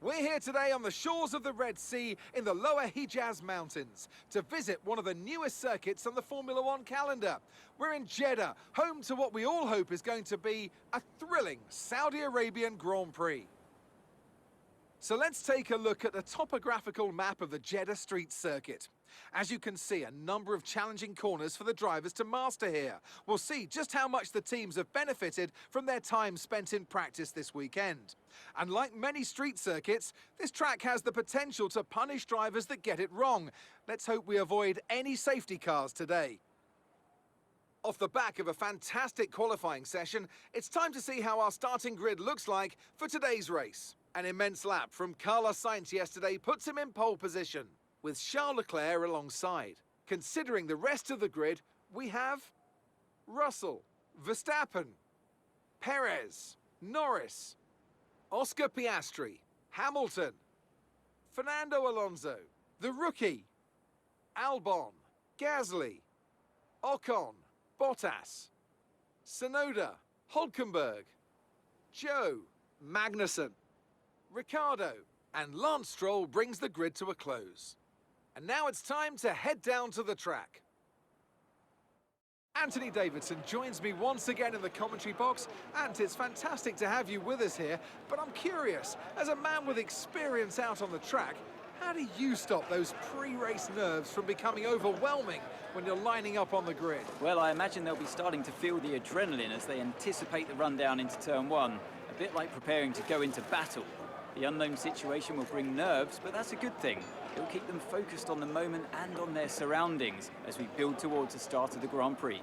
We're here today on the shores of the Red Sea in the Lower Hejaz Mountains to visit one of the newest circuits on the Formula One calendar. We're in Jeddah, home to what we all hope is going to be a thrilling Saudi Arabian Grand Prix. So let's take a look at the topographical map of the Jeddah Street Circuit. As you can see, a number of challenging corners for the drivers to master here. We'll see just how much the teams have benefited from their time spent in practice this weekend. And like many street circuits, this track has the potential to punish drivers that get it wrong. Let's hope we avoid any safety cars today. Off the back of a fantastic qualifying session, it's time to see how our starting grid looks like for today's race. An immense lap from Carlos Sainz yesterday puts him in pole position, with Charles Leclerc alongside. Considering the rest of the grid, we have Russell, Verstappen, Perez, Norris, Oscar Piastri, Hamilton, Fernando Alonso, the rookie, Albon, Gasly, Ocon, Bottas, Tsunoda, Hülkenberg, Joe, Magnussen, Ricciardo, and Lance Stroll brings the grid to a close. And now it's time to head down to the track. Anthony Davidson joins me once again in the commentary box, and it's fantastic to have you with us here, but I'm curious, as a man with experience out on the track, how do you stop those pre-race nerves from becoming overwhelming when you're lining up on the grid? Well, I imagine they'll be starting to feel the adrenaline as they anticipate the run down into turn one, a bit like preparing to go into battle. The unknown situation will bring nerves, but that's a good thing. It'll keep them focused on the moment and on their surroundings as we build towards the start of the Grand Prix.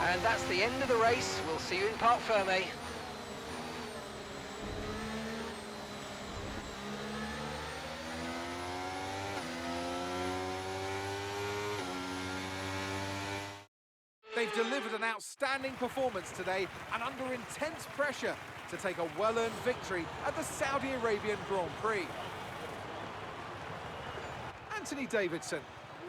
And that's the end of the race. We'll see you in Parc Fermé. They've delivered an outstanding performance today and under intense pressure to take a well-earned victory at the Saudi Arabian Grand Prix. Anthony Davidson,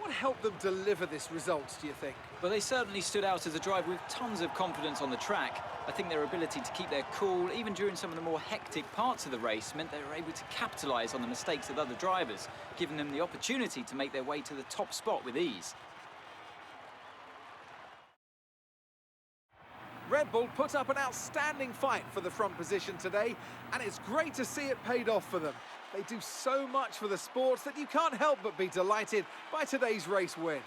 What helped them deliver this result, do you think? But they certainly stood out as a driver with tons of confidence on the track. I think their ability to keep their cool, even during some of the more hectic parts of the race, meant they were able to capitalise on the mistakes of other drivers, giving them the opportunity to make their way to the top spot with ease. Red Bull put up an outstanding fight for the front position today, and it's great to see it paid off for them. They do so much for the sport that you can't help but be delighted by today's race win.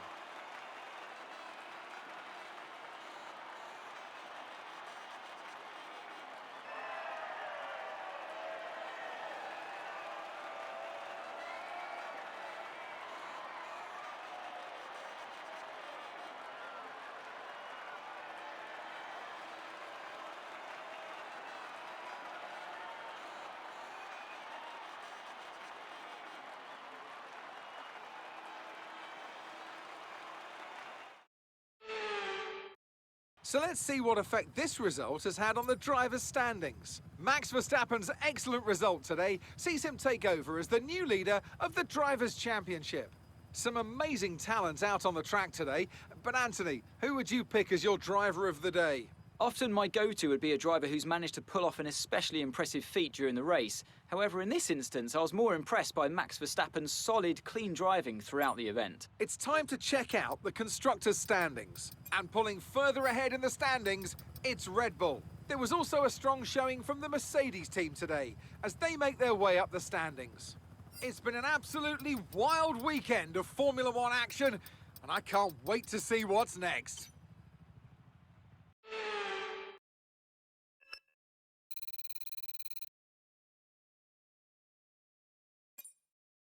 So let's see what effect this result has had on the drivers' standings. Max Verstappen's excellent result today sees him take over as the new leader of the Drivers' Championship. Some amazing talent out on the track today, but Anthony, who would you pick as your driver of the day? Often my go-to would be a driver who's managed to pull off an especially impressive feat during the race. However, in this instance, I was more impressed by Max Verstappen's solid, clean driving throughout the event. It's time to check out the constructors' standings. And pulling further ahead in the standings, it's Red Bull. There was also a strong showing from the Mercedes team today, as they make their way up the standings. It's been an absolutely wild weekend of Formula One action, and I can't wait to see what's next.